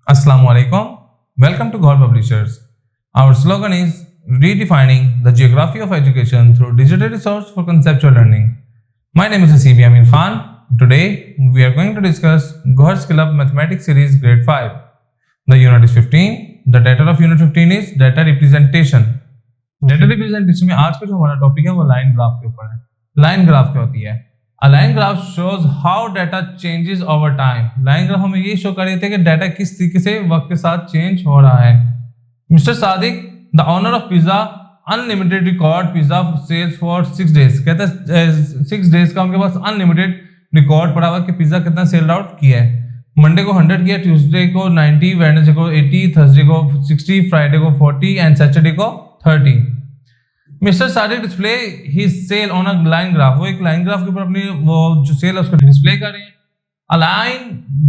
Assalamu alaikum. Welcome to Gaur Publishers. Our slogan is redefining the geography of education through digital resource for conceptual learning. My name is CB Amin Khan. Today we are going to discuss Gaur Skill Up Mathematics Series Grade 5. The unit is 15. The title of unit 15 is Data Representation. Data Representation में आज का जो हमारा topic है वो line graph के ऊपर है. लाइन ग्राफ क्या होती है? A line graph shows how data changes over time. Line graph हमें ये शो कर रही थी कि डाटा किस तरीके से वक्त के साथ चेंज हो रहा है. Mister Sadiq, the owner of pizza unlimited record pizza sales for 6 days. कहता है 6 days का उनके पास अनलिमिटेड रिकॉर्ड पड़ा हुआ कि पिज्जा कितना सेल आउट किया है. मंडे को 100 किया, ट्यूसडे को 90, वेडनेसडे को 80, थर्सडे को 60, फ्राइडे को 40 एंड सैटरडे को 30. Mister Sadiq display his sale on a line graph. वो एक लाइन ग्राफ के ऊपर अपनी वो जो सेल है उसको डिस्प्ले कर रहे हैं. A line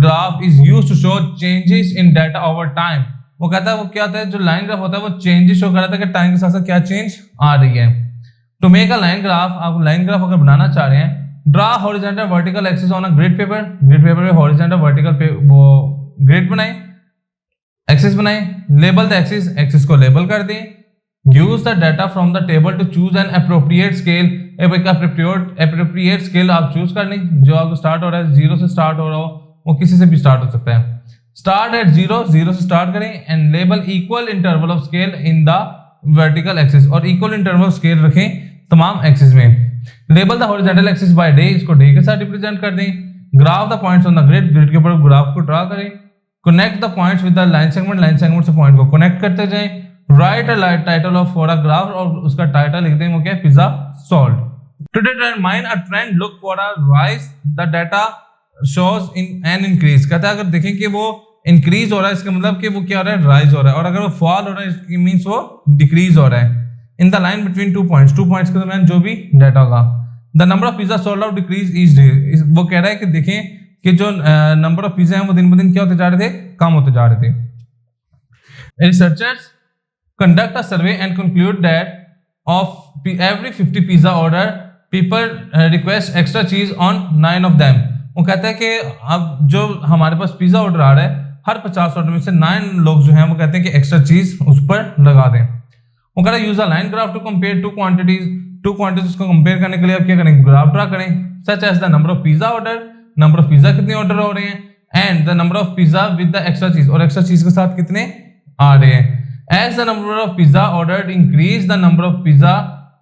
graph is used to show changes in data over time. वो कहता है वो क्या होता है, जो लाइन ग्राफ होता है वो चेंजेस शो कर रहा था कि टाइम के साथ साथ क्या चेंज आ रही है. To make a line graph, आप लाइन ग्राफ अगर बनाना चाह रहे हैं, draw horizontal vertical axis on a grid paper. Grid paper पे हॉरिजॉन्टल वर्टिकल पे वो ग्रिड बनाए, एक्सिस बनाए. लेबल द एक्सिस, एक्सिस को लेबल कर दें. Use the data from the table to choose an appropriate scale. appropriate scale आप choose कर लें. जो आपको स्टार्ट हो रहा है 0 से स्टार्ट हो रहा हो, वो किसी से भी स्टार्ट हो सकता है. स्टार्ट एट 0 से स्टार्ट करें and label equal interval of scale in the vertical axis. और इक्वल इंटरवल स्केल रखें तमाम एक्सिस में. Label the horizontal axis by day, इसको डे के साथ रिप्रेजेंट कर दें. Graph the points on the grid, grid के ऊपर ग्राफ को ड्रा करें. Connect the points with the line segment, line segment से पॉइंट को कनेक्ट करते जाएं. Right a title of for a graph, और उसका टाइटल लिख देंगे वो क्या है, pizza solved. To determine a trend look for a rise the data shows an एन इंक्रीज. कहता है अगर देखें कि वो इंक्रीज हो रहा है, इसका मतलब कि वो क्या हो रहा है, राइज हो रहा है. और अगर वो फॉल हो रहा है, इसकी मींस वो डिक्रीज हो रहा है. In the line between 2 points, 2 points के दरमियान जो भी डाटा होगा. The number of pizza sold out decrease each day. वो कह रहा है कि देखें कि जो नंबर ऑफ पिज्जा हैं वो दिन ब दिन क्या होते जा रहे थे, कम होते जा रहे थे. Researchers conduct a survey and conclude that of every 50 pizza order, people request extra cheese on 9 of them. वो कहता है कि अब जो हमारे पास पिज्जा ऑर्डर आ रहा है, हर 50 ऑर्डर में से 9 लोग जो हैं वो कहते हैं कि एक्स्ट्रा चीज उस पर लगा दें. वो कहता है use a line graph to compare two quantities को कंपेयर करने के लिए आप क्या करें, ग्राफ ड्रा करें. Such as the number of pizza order, number of pizza कितने ऑर्डर हो रहे हैं, and the number of pizza with the extra cheese, और एक्स्ट्रा चीज के साथ कितने आ रहे हैं. As the number of pizza ordered increase, the number of pizza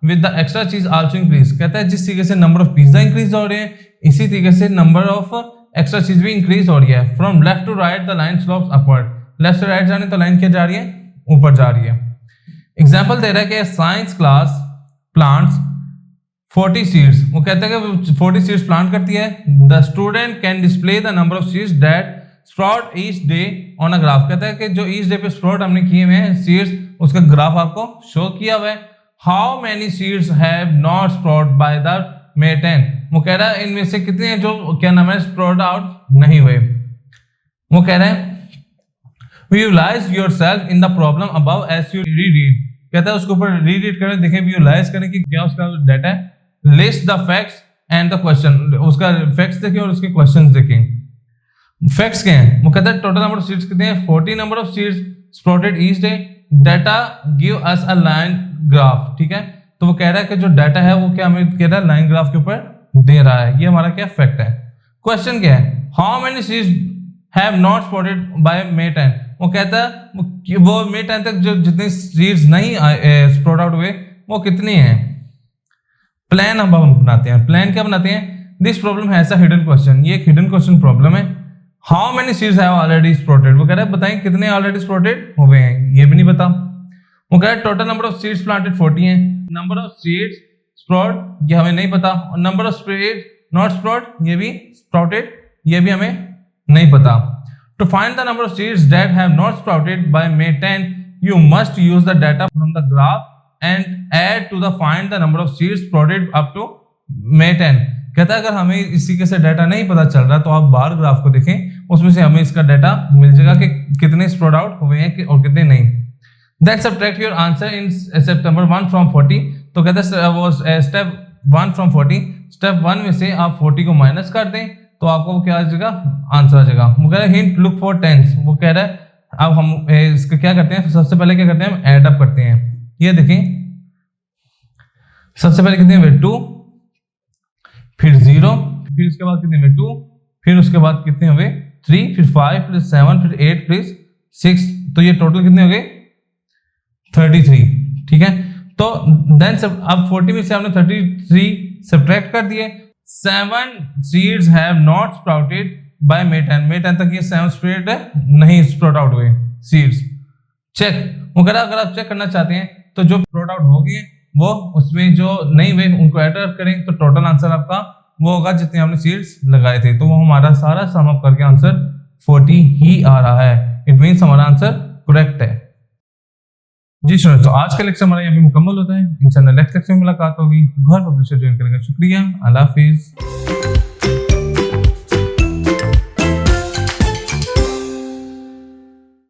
with the extra cheese also increase. कहता है जिस तरीके से number of pizza increase हो रहे हैं, इसी तरीके से number of extra cheese भी increase हो रही है. From left to right the line slopes upward. Left से right जाने तो line क्या जा रही है, ऊपर जा रही है. Example दे रहा है कि science class plants 40 seeds. वो कहता है कि 40 seeds plant करती है. The student can display the number of seeds that sprout each day on a graph. कहता है कि जो ईच डे पे स्प्राउट हमने किए हुए हैं सीड्स, उसका ग्राफ आपको शो किया हुआ है. How many seeds have not sprout by the May 10. वो कह रहा है इनमें से कितने हैं जो क्या नाम है, स्प्राउट आउट नहीं हुए. वो कह रहे हैं visualize yourself in the problem above as you read. कहता है उसके ऊपर रीड करें, देखें, विजुअलाइज करें कि क्या उसका डाटा है. List the facts and the question, उसका फैक्ट्स देखें और उसके क्वेश्चंस देखें. फैक्ट्स क्या हैं, वो कहता है टोटल नंबर ऑफ सीड्स कितने हैं, 40 number of seeds sprouted each day. Data give us a line graph. ठीक है, तो वो कह रहा है कि जो डाटा है वो क्या हमें कह रहा है, लाइन ग्राफ के ऊपर दे रहा है. ये हमारा क्या फैक्ट है. क्वेश्चन क्या है, how many seeds have not sprouted by May 10. वो कहता है वो May 10 तक जो जितने सीड्स नहीं स्प्राउट आउट हुए वो कितने हैं. प्लान हम बनाते हैं. प्लान क्या बनाते हैं, this problem has a hidden question. ये एक हिडन क्वेश्चन प्रॉब्लम है. How many seeds have already sprouted. वो कह रहा है बताएं कितने ऑलरेडी स्प्राउटेड हुए हैं, ये भी नहीं पता. वो कह रहा है total number of seeds planted 40 हैं. नंबर ऑफ सीड्स स्प्राउट ये हमें नहीं पता. और number of seeds not sprout ये भी स्प्राउटेड ये भी हमें नहीं पता. To find the number of seeds that have not sprouted by May 10 you must use the data from the graph and add to the find the number of seeds sprouted up to May 10. कहता है अगर हमें इस तरीके से data नहीं पता चल रहा तो आप बार ग्राफ को देखें, उसमें से हमें इसका डाटा मिल जाएगा कि कितने स्प्राउट आउट हुए हैं और कितने नहीं. Then subtract your answer in September 1 from 40. तो कहता है वो स्टेप 1 from 40, स्टेप 1 में से आप 40 को माइनस कर दें तो आपको क्या आ जाएगा, आंसर आ जाएगा। वो कह रहा है हिंट लुक फॉर टेंस, वो कह रहा है अब हम इसका क्या करते हैं, सबसे पहले क्या करते हैं, हम ऐड अप करते हैं। ये देखें सबसे पहले कितने हुए 2, फिर 0, फिर उसके बाद कितने हुए 2, फिर उसके बाद कितने हुए 3, फिर 5, फिर 7, फिर 8, फिर 6, तो ये टोटल कितने हो गए 33। ठीक है, तो देन अब 40 में से हमने 33 सब्ट्रैक्ट कर दिए। 7 seeds have not sprouted by May 10, May 10 तक ये 7 स्प्राउट नहीं स्प्राउट आउट हुए सीड्स। चेक, वो कह रहा अगर आप चेक करना चाहते हैं तो जो स्प्राउट आउट हो गए वो उसमें जो नहीं हुए उनको ऐड करें, तो टोटल आंसर आपका वो होगा जितने हमने सीड्स लगाए थे, तो वो हमारा सारा सम अप करके आंसर 40 ही आ रहा है। इट मींस हमारा आंसर करेक्ट है। जी सुनो, तो आज का लेक्चर हमारा यहाँ पे मुकम्मल होता है। इंशाल्लाह नेक्स्ट लेक्चर में मुलाकात होगी। घर पब्लिशर ज्वाइन करेंगे। शुक्रिया, अल्लाह हाफिज।